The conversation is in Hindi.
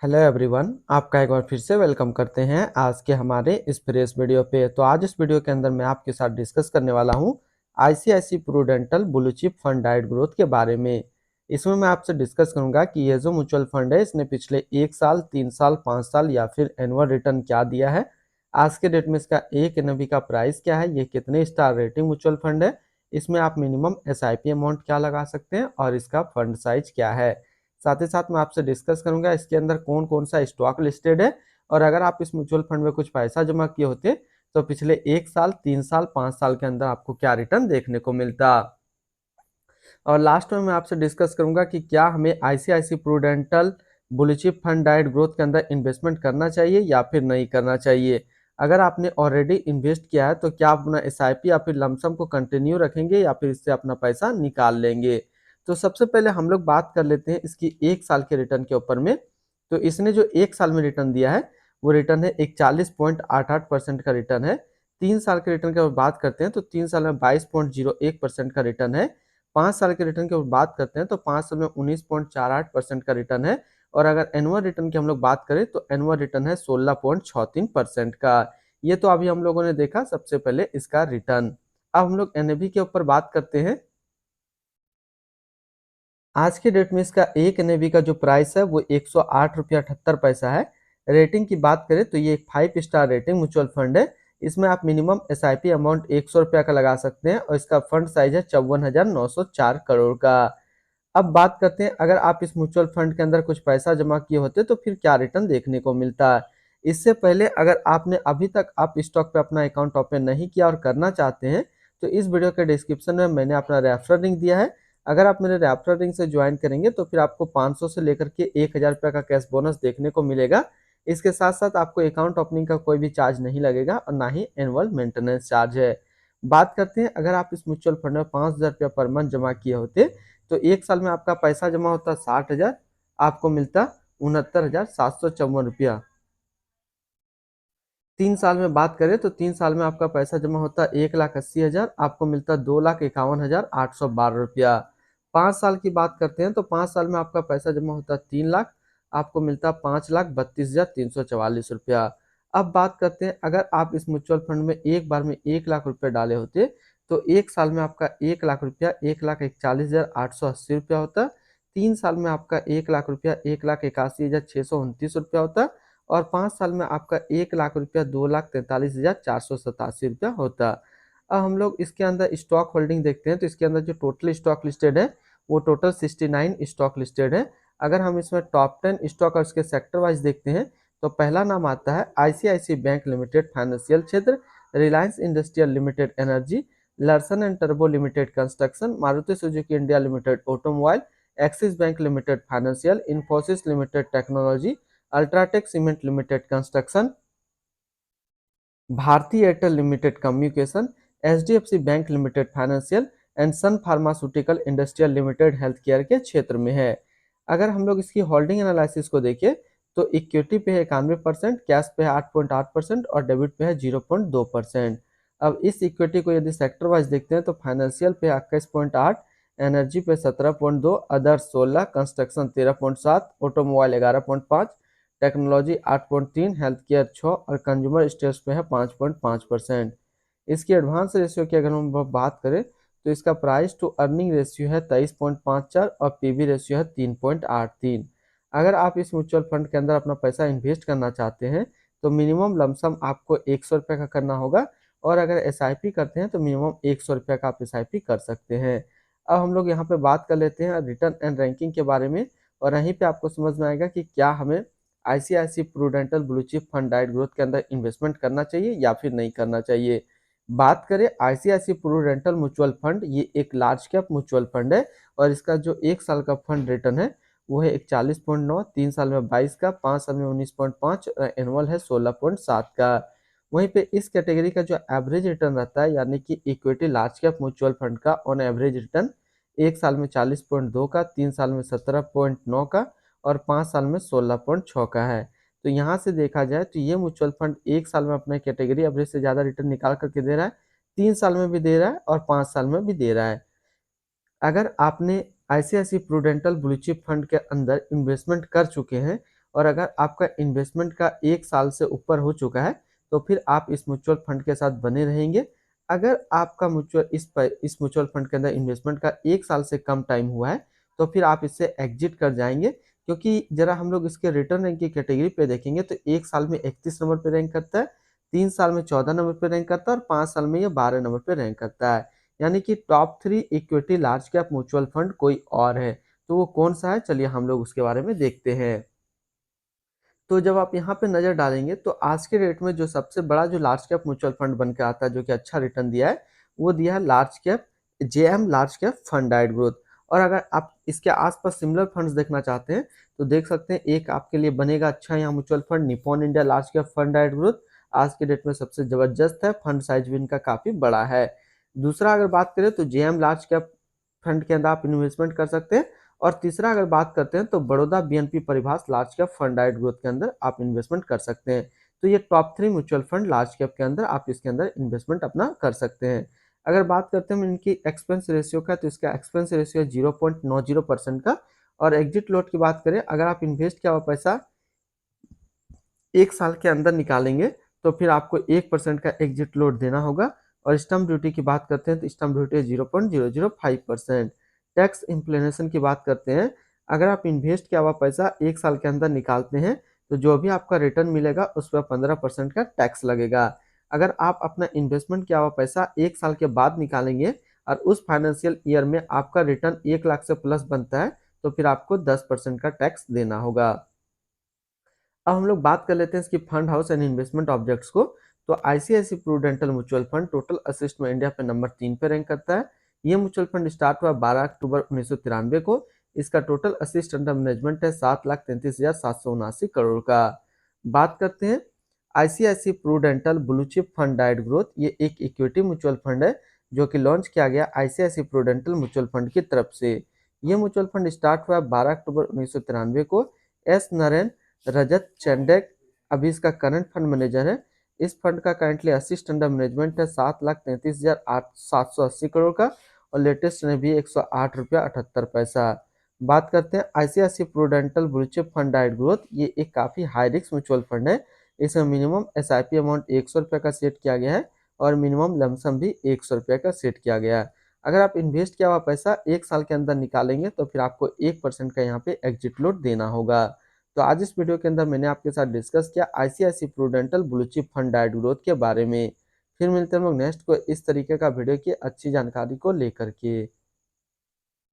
हेलो एवरीवन, आपका एक बार फिर से वेलकम करते हैं आज के हमारे इस फ्रेश वीडियो पे। तो आज इस वीडियो के अंदर मैं आपके साथ डिस्कस करने वाला हूं ICICI Prudential blue chip fund डाइट ग्रोथ के बारे में। इसमें मैं आपसे डिस्कस करूंगा कि ये जो म्यूचुअल फंड है इसने पिछले 1 साल, 3 साल, 5 साल या फिर एनुअल रिटर्न क्या दिया है, आज के डेट में इसका एक एनएवी का प्राइस क्या है, ये कितने स्टार रेटिंग म्यूचुअल फंड है, इसमें आप मिनिमम एसआईपी अमाउंट क्या लगा सकते हैं और इसका फंड साइज क्या है। साथ ही साथ मैं आपसे डिस्कस करूंगा इसके अंदर कौन कौन सा स्टॉक लिस्टेड है और अगर आप इस म्यूचुअल फंड में कुछ पैसा जमा किए होते तो पिछले 1 साल, 3 साल, 5 साल के अंदर आपको क्या रिटर्न देखने को मिलता। और लास्ट में मैं आपसे डिस्कस करूंगा कि क्या हमें ICICI Prudential blue chip fund डाइट ग्रोथ के अंदर इन्वेस्टमेंट करना चाहिए या फिर नहीं करना चाहिए। अगर आपने ऑलरेडी इन्वेस्ट किया है तो क्या आप अपना एसआईपी या फिर लमसम को कंटिन्यू रखेंगे या फिर इससे अपना पैसा निकाल लेंगे। तो सबसे पहले हम लोग बात कर लेते हैं इसकी 1 साल के रिटर्न के ऊपर में। तो इसने जो 1 साल में रिटर्न दिया है वो रिटर्न है 41.88% का रिटर्न है। 3 साल के रिटर्न की अगर बात करते हैं तो 3 साल में 22.01% का रिटर्न है। 5 साल के रिटर्न की बात करते हैं तो 5 साल में 19.48% का रिटर्न है। और अगर एनुअल रिटर्न की हम लोग बात करें तो एनुअल रिटर्न है 16.63% का। ये तो अभी हम लोगों ने देखा सबसे पहले इसका रिटर्न। अब हम लोग एनएवी के ऊपर बात करते हैं। आज के डेट में इसका एक एनएवी का जो प्राइस है वो 108 रुपया 78 पैसा है। रेटिंग की बात करें तो ये एक 5 स्टार रेटिंग म्यूचुअल फंड है। इसमें आप मिनिमम एसआईपी अमाउंट 100 रुपया का लगा सकते हैं और इसका फंड साइज है 54,904 करोड़ का। अब बात करते हैं अगर आप इस म्यूचुअल फंड के अंदर कुछ पैसा जमा किए होते तो फिर क्या रिटर्न देखने को मिलता है। इससे पहले अगर आपने अभी तक आप स्टॉक पे अपना अकाउंट ओपन नहीं किया और करना चाहते हैं तो इस वीडियो के डिस्क्रिप्शन में मैंने अपना रेफरल लिंक दिया है। अगर आप मेरे रेफरल लिंक से ज्वाइन करेंगे तो फिर आपको 500 से लेकर के 1000 रुपये का कैश बोनस देखने को मिलेगा। इसके साथ साथ आपको अकाउंट ओपनिंग का कोई भी चार्ज नहीं लगेगा और ना ही एनुअल मेंटेनेंस चार्ज है। बात करते हैं अगर आप इस म्यूचुअल फंड में 5000 रुपया पर मंथ जमा किए होते तो 1 साल में आपका पैसा जमा होता 60,000, आपको मिलता 69,754 रुपया। 3 साल में बात करें तो 3 साल में आपका पैसा जमा होता 1,80,000, आपको मिलता 2,51,812 रुपया। 5 साल की बात करते हैं तो 5 साल में आपका पैसा जमा होता 3 लाख, आपको मिलता 5,32,344 रुपया। अब बात करते हैं अगर आप इस म्यूचुअल फंड में एक बार में 1 लाख रुपए डाले होते तो 1 साल में आपका 1 लाख रुपया 1,41,880 रुपया होता। 3 साल में आपका 1 लाख रुपया 1,81,629 रुपया होता और 5 साल में आपका 1 लाख रुपया 2,43,487 रुपया होता। अब हम लोग इसके अंदर स्टॉक होल्डिंग देखते हैं तो इसके अंदर जो टोटल स्टॉक लिस्टेड है वो टोटल 69 स्टॉक लिस्टेड है। अगर हम इसमें टॉप 10 स्टॉक और इसके सेक्टर वाइज देखते हैं तो पहला नाम आता है आईसीआईसी बैंक लिमिटेड फाइनेंशियल क्षेत्र, Reliance industrial limited energy, Larsen and टर्बो limited construction, Maruti Suzuki India limited automobile, Axis bank limited financial, Infosys limited technology, UltraTech cement limited construction, Bharti Airtel limited communication, HDFC bank limited financial and Sun pharmaceutical industrial limited health care के क्षेत्र में है। अगर हम लोग इसकी होल्डिंग एनालिसिस को देखें तो इक्विटी पे है 91%, कैश पे है 8.8% और डेबिट पे है 0.2%। अब इस इक्विटी को यदि सेक्टर वाइज देखते हैं तो फाइनेंशियल पे 21.8, एनर्जी पे 17.2, other 16, construction 13.7, automobile 11.5, technology 8.3, health care 6 और कंज्यूमर स्टेट्स पे है 5.5%। इसकी एडवांस रेशियो की अगर हम बात करें तो इसका प्राइस टू अर्निंग रेशियो है 23.54 और पीबी रेशियो है 3.83। अगर आप इस म्यूचुअल फंड के अंदर अपना पैसा इन्वेस्ट करना चाहते हैं तो मिनिमम लमसम आपको 100 रुपये का करना होगा और अगर एसआईपी करते हैं तो मिनिमम 100 रुपये का आप एसआईपी कर सकते हैं। अब हम लोग यहाँ पे बात कर लेते हैं रिटर्न एंड रैंकिंग के बारे में और यहीं पे आपको समझ में आएगा कि क्या हमें ICICI Prudential blue chip fund डाइट ग्रोथ के अंदर इन्वेस्टमेंट करना चाहिए या फिर नहीं करना चाहिए। बात करें आईसीआईसी प्रूडेंटल म्यूचुअल फंड, ये एक लार्ज कैप म्यूचुअल फंड है और इसका जो 1 साल का फंड रिटर्न है वो है 41.9, 3 साल में 22 का, 5 साल में 19.5, एनुअल है 16.7 का। वहीं पे इस कैटेगरी का जो एवरेज रिटर्न रहता है यानी कि equity large cap mutual fund का ऑन एवरेज रिटर्न 1 साल में 40.2 का, 3 साल में 17.9 का और 5 साल में 16.6 का है। तो यहाँ से देखा जाए तो ये म्यूचुअल फंड 1 साल में अपने कैटेगरी एवरेज से ज़्यादा रिटर्न निकाल करके दे रहा है, 3 साल में भी दे रहा है और 5 साल में भी दे रहा है। अगर आपने ICICI Prudential blue chip fund के अंदर इन्वेस्टमेंट कर चुके हैं और अगर आपका इन्वेस्टमेंट का 1 साल से ऊपर हो चुका है तो फिर आप इस म्यूचुअल फंड के साथ बने रहेंगे। अगर आपका इस म्यूचुअल फंड के अंदर इन्वेस्टमेंट का 1 साल से कम टाइम हुआ है तो फिर आप इससे एग्जिट कर जाएंगे, क्योंकि जरा हम लोग इसके रिटर्न रैंक की कैटेगरी पे देखेंगे तो 1 साल में 31 नंबर पे रैंक करता है, 3 साल में 14 नंबर पे रैंक करता है और 5 साल में ये 12 नंबर पे रैंक करता है। यानी कि top 3 equity large cap mutual fund कोई और है, तो वो कौन सा है, चलिए हम लोग उसके बारे में देखते हैं। तो जब आप यहाँ पे नज़र डालेंगे तो आज के डेट में जो सबसे बड़ा जो लार्ज कैप म्यूचुअल फंड बन के आता है जो कि अच्छा रिटर्न दिया है, वो दिया है large cap JM large cap fund डाइट ग्रोथ। और अगर आप इसके आसपास सिमिलर फंड्स देखना चाहते हैं तो देख सकते हैं, एक आपके लिए बनेगा अच्छा यहाँ mutual fund Nippon India large cap fund डाइट ग्रोथ। आज के डेट में सबसे जबरदस्त है, फंड साइज भी इनका काफी बड़ा है। दूसरा अगर बात करें तो जेएम लार्ज कैप फंड के अंदर आप इन्वेस्टमेंट कर सकते हैं। और तीसरा अगर बात करते हैं तो Baroda BNP Paribas large cap fund डाइट ग्रोथ के अंदर आप इन्वेस्टमेंट कर सकते हैं। तो ये top 3 mutual fund large cap के अंदर आप इसके अंदर इन्वेस्टमेंट अपना कर सकते हैं। अगर बात करते हैं इनकी एक्सपेंस रेशियो का, तो इसका एक्सपेंस रेशियो है 0.90% का। और एग्जिट लोड की बात करें, अगर आप इन्वेस्ट किया हुआ पैसा 1 साल के अंदर निकालेंगे तो फिर आपको 1% का एग्जिट लोड देना होगा। और स्टैम्प ड्यूटी की बात करते हैं तो स्टैम्प ड्यूटी है 0.005%। टैक्स इम्प्लीनेशन की बात करते हैं, अगर आप इन्वेस्ट किया हुआ पैसा 1 साल के अंदर निकालते हैं तो जो भी आपका रिटर्न मिलेगा उस पर 15% का टैक्स लगेगा। अगर आप अपना इन्वेस्टमेंट किया हुआ पैसा 1 साल के बाद निकालेंगे और उस फाइनेंशियल ईयर में आपका रिटर्न 1 लाख से प्लस बनता है तो फिर आपको 10% का टैक्स देना होगा। अब हम लोग बात कर लेते हैं इसकी fund house and investment objects को। तो ICICI Prudential mutual fund total assets में इंडिया पे नंबर 3 पे रैंक करता है। ये म्यूचुअल फंड स्टार्ट हुआ 12 अक्टूबर 1993 को। इसका टोटल असिस्ट अंडर मैनेजमेंट है 7,33,779 करोड़ का। बात करते हैं ICICI Prudential blue chip fund डाइट ग्रोथ। ये एक इक्विटी म्यूचुअल फंड है जो कि लॉन्च किया गया आईसीआईसी प्रूडेंटल म्यूचुअल फंड की तरफ से। ये म्यूचुअल फंड स्टार्ट हुआ 12 अक्टूबर 1993 को। एस नरेन रजत चंडेक अभी इसका करंट फंड मैनेजर है। इस फंड का करंटली असिस्ट अंडर मैनेजमेंट है 7,33,780 करोड़ का। और लेटेस्ट में भी 108 रुपया 78 पैसा। बात करते हैं ICICI Prudential blue chip fund डाइट ग्रोथ। ये एक काफी हाई रिस्क म्यूचुअल फंड है। इसमें मिनिमम एसआईपी अमाउंट 100 रुपये का सेट किया गया है और मिनिमम लमसम भी 100 रुपये का सेट किया गया है। अगर आप इन्वेस्ट किया हुआ पैसा 1 साल के अंदर निकालेंगे तो फिर आपको 1% का यहाँ पे एग्जिट लोड देना होगा। तो आज इस वीडियो के अंदर मैंने आपके साथ डिस्कस किया ICICI Prudential blue chip fund डाइट ग्रोथ के बारे में। फिर मिलते हैं हम लोग नेक्स्ट को इस तरीके का वीडियो की अच्छी जानकारी को लेकर के।